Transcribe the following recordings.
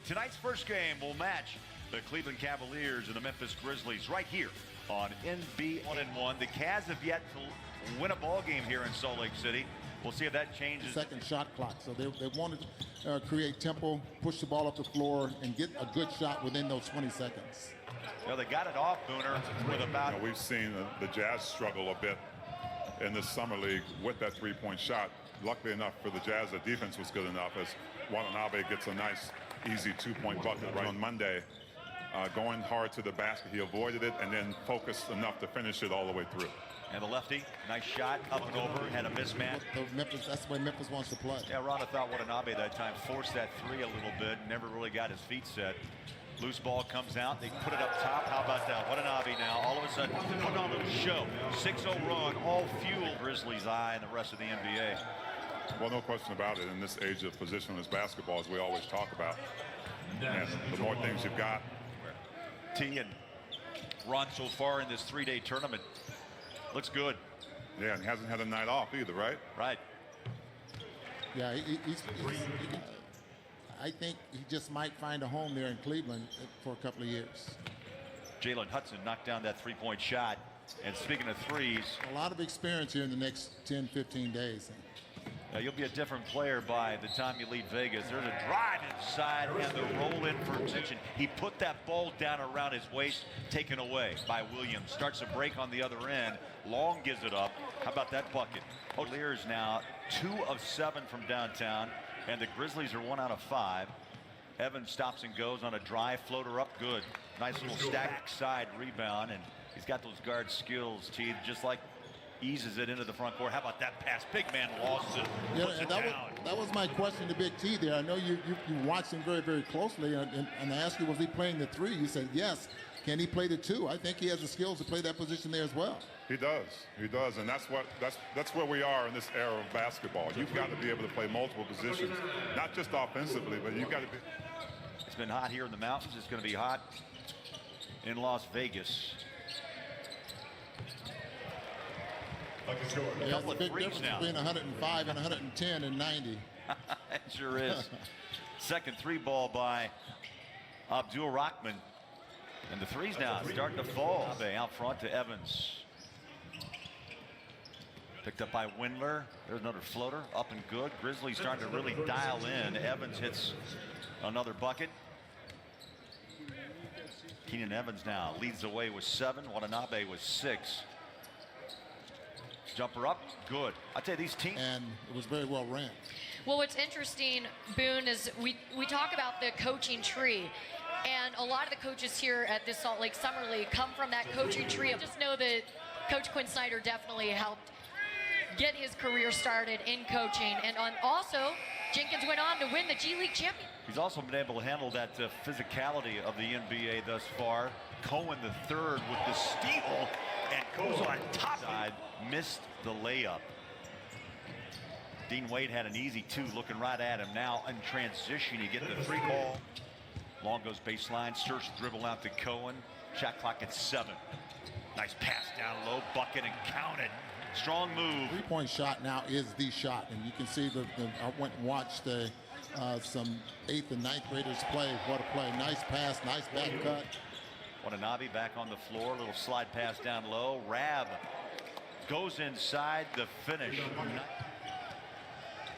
Tonight's first game will match the Cleveland Cavaliers and the Memphis Grizzlies right here on NB 1-1. The Cavs have yet to win a ball game here in Salt Lake City. We'll see if that changes. Second shot clock, so they wanted to create tempo, push the ball up the floor, and get a good shot within those 20 seconds. Well, they got it off, Booner, with about... We've seen the Jazz struggle a bit in this summer league with that three-point shot. Luckily enough for the Jazz, the defense was good enough as Watanabe gets a nice, easy two-point bucket right on Monday. Going hard to the basket, he avoided it and then focused enough to finish it all the way through. And the lefty, nice shot, up and over, had a mismatch. That's the way Memphis wants to play. Yeah, Ron, I thought Watanabe that time forced that three a little bit, never really got his feet set. Loose ball comes out, they put it up top. How about that? Watanabe now, all of a sudden, putting on a little show. 6-0 run, all fuel Grizzlies' eye and the rest of the NBA. Well, no question about it. In this age of positionless basketball, as we always talk about, and the more things you've got. T and Ron so far in this three-day tournament looks good. Yeah, and he hasn't had a night off either, right? Right. Yeah, I think he just might find a home there in Cleveland for a couple of years. Jalen Hudson knocked down that three-point shot. And speaking of threes, a lot of experience here in the next 10, 15 days. You'll be a different player by the time you leave Vegas. There's a drive inside and the roll in for attention. He put that ball down around his waist, taken away by Williams. Starts a break on the other end. Long gives it up. How about that bucket? Cavaliers now 2 of 7 from downtown, and the Grizzlies are 1 out of 5. Evans stops and goes on a drive, floater up, good. Nice little stack side rebound, and he's got those guard skills, T, just like eases it into the front court. How about that pass? Big man lost it. Yeah, and that was my question to Big T there. I know you watched him very, very closely, and I asked you, was he playing the 3? You said yes. Can he play the 2? I think he has the skills to play that position there as well. He does, and that's where we are in this era of basketball. You've got to be able to play multiple positions, not just offensively, but you've got to be. It's been hot here in the mountains. It's going to be hot in Las Vegas. Yeah, couple of big threes difference now. Between 105 and 10 and 90. It sure is. Second three ball by Abdul Rahman. And the threes now starting to fall. Out front to Evans. Picked up by Windler. There's another floater, up and good. Grizzlies starting to really dial in. Evans hits another bucket. Keenan Evans now leads the way with 7. Watanabe with 6. Jumper up, good. I tell you, these teams. And it was very well ran. Well, what's interesting, Boone, is we talk about the coaching tree. And a lot of the coaches here at this Salt Lake Summer League come from that coaching tree. I just know that Coach Quinn Snyder definitely helped get his career started in coaching. And also, Jenkins went on to win the G League championship. He's also been able to handle that physicality of the NBA thus far. Cohen the third with the steal and goes on top side. Missed the layup. Dean Wade had an easy 2 looking right at him. Now in transition, you get the 3 ball. Long goes baseline, search dribble out to Cohen. Shot clock at 7. Nice pass down low, bucket and counted. Strong move. 3-point shot now is the shot, and you can see I went and watched some 8th and 9th graders play. What a play! Nice pass, nice back cut. Watanabe back on the floor, little slide pass down low. Rab goes inside the finish.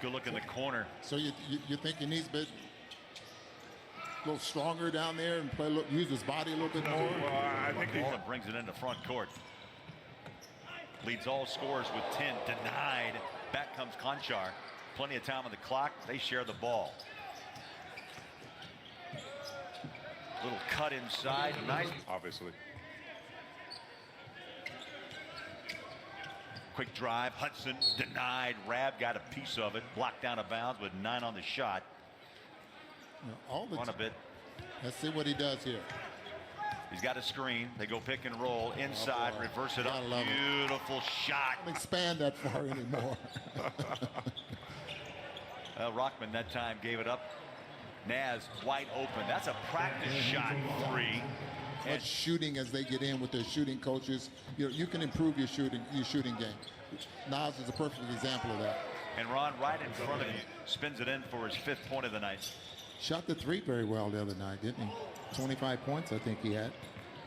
Good look in the corner. So you think he needs a little stronger down there and play, use his body a little bit more? Well, I think he brings it into front court. Leads all scorers with 10. Denied. Back comes Conchar. Plenty of time on the clock. They share the ball. Little cut inside. Nice. obviously. Quick drive. Hudson denied. Rab got a piece of it. Blocked down of bounds with 9 on the shot. On a bit. Let's see what he does here. He's got a screen. They go pick and roll inside, reverse it up. Beautiful shot. Don't expand that far anymore. Rockman that time gave it up. Naz wide open. That's a practice shot 3. Much shooting as they get in with their shooting coaches. You can improve your shooting game. Naz is a perfect example of that. And Ron right in front of you spins it in for his 5th point of the night. Shot the three very well the other night, didn't he? 25 points, I think he had.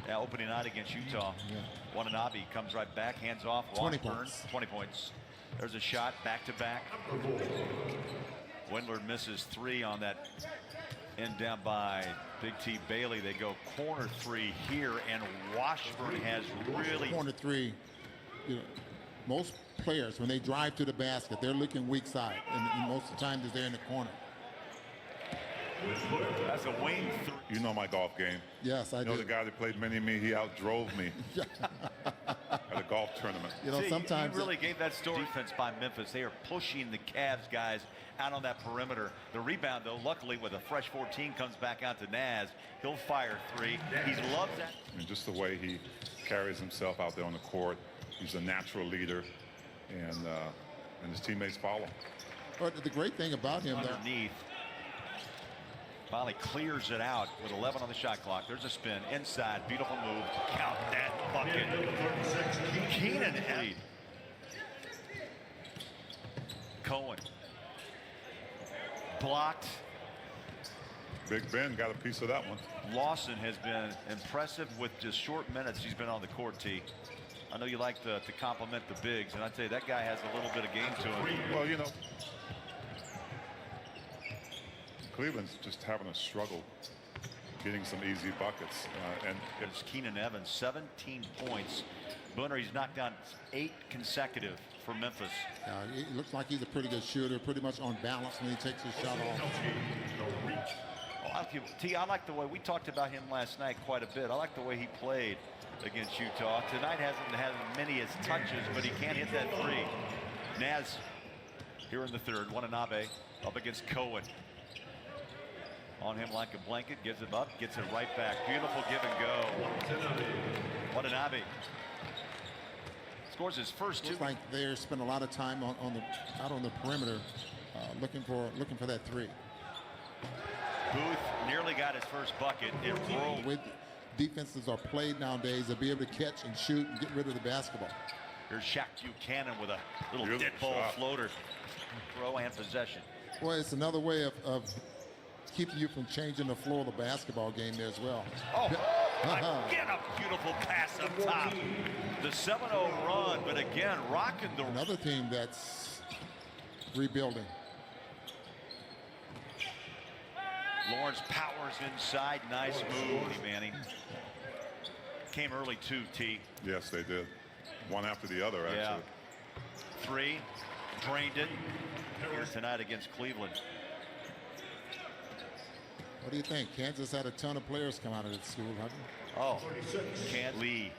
Yeah, opening night against Utah. Yeah. Watanabe comes right back, hands off, 20 Washburn, points. 20 points. There's a shot, back-to-back. Wendler misses three on that end down by Big T Bailey. They go corner three here, and Washburn has really... Corner three, you know, most players, when they drive to the basket, they're looking weak side, and most of the time they're in the corner. That's a wing three. You know my golf game. Yes, I You know do. the guy that played mini-me, he outdrove me at a golf tournament. You know, See, sometimes you really gave that story. Defense by Memphis. They are pushing the Cavs guys out on that perimeter. The rebound, though, luckily with a fresh 14 comes back out to Naz. He'll fire three. He loves that. And just the way he carries himself out there on the court. He's a natural leader, and his teammates follow. But the great thing about him, though, Underneath. Finally clears it out with 11 on the shot clock. There's a spin inside. Beautiful move. Count that bucket. Keenan lead. Cohen. Blocked. Big Ben got a piece of that one. Lawson has been impressive with just short minutes he's been on the court, T. I know you like to compliment the bigs, and I tell you, that guy has a little bit of game to him. Well, you know, Cleveland's just having a struggle getting some easy buckets. And It's Keenan Evans, 17 points. Booner, he's knocked down 8 consecutive for Memphis. it looks like he's a pretty good shooter, pretty much on balance when he takes his shot off. I like the way we talked about him last night quite a bit. I like the way he played against Utah. Tonight hasn't had many as touches, but he can't hit that three. Naz here in the third. Watanabe up against Cohen. On him like a blanket, gives it up, gets it right back. Beautiful give and go. Watanabe scores his first two. Looks like they spent a lot of time out on the perimeter, looking for that three. Booth nearly got his first bucket. It rolled. The way defenses are played nowadays, they'll be able to catch and shoot and get rid of the basketball. Here's Shaq Buchanan with a little Beautiful dead ball shot. floater. Throw and possession. Well, it's another way of keeping you from changing the flow of the basketball game there as well. Oh, again a beautiful pass up top. The 7-0 run, but again, rocking the... Another team that's rebuilding. Lawrence powers inside. Nice move, Manning. Came early too, T. yes, they did. One after the other, actually. Yeah. Three. Drained it. Here tonight against Cleveland. What do you think? Kansas had a ton of players come out of that school, haven't they? Oh, can't Lee.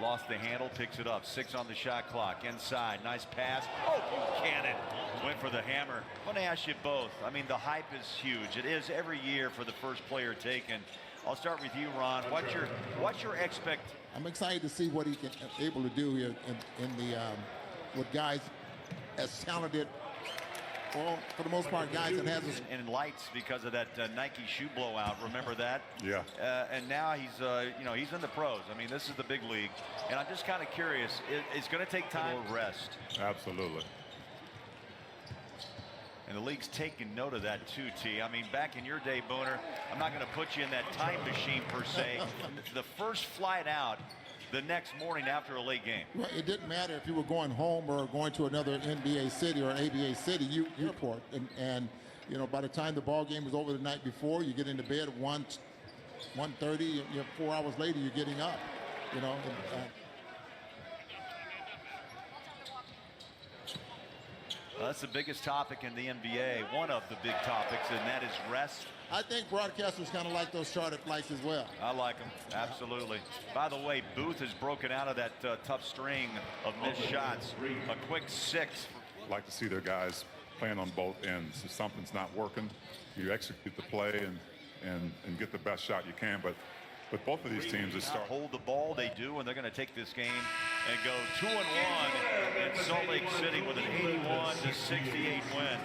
Lost the handle, picks it up. 6 on the shot clock. Inside, nice pass. Oh, Buchanan went for the hammer. I want to ask you both. I mean, the hype is huge. It is every year for the first player taken. I'll start with you, Ron. What's your expectation? I'm excited to see what he can able to do here in the with guys as talented. Well, for the most part, guys that has a in lights because of that Nike shoe blowout. Remember that? Yeah. And now he's in the pros. I mean, this is the big league, and I'm just kind of curious. It's going to take time to rest. Absolutely. And the league's taking note of that too, T. I mean, back in your day, Booner, I'm not going to put you in that time machine per se. The first flight out the next morning after a late game. Well, it didn't matter if you were going home or going to another NBA city or an ABA city. You report, and you know, by the time the ball game was over the night before, you get into bed at 1:30. You know, 4 hours later, you're getting up. You know. Well, that's the biggest topic in the NBA. One of the big topics, and that is rest. I think broadcasters kind of like those charter flights as well. I like them, absolutely. By the way, Booth has broken out of that tough string of missed shots. A quick 6. Like to see their guys playing on both ends. If something's not working, you execute the play and get the best shot you can. But both of these teams are hold the ball, they do, and they're going to take this game and go 2-1 in Salt Lake City with an 81-68 win.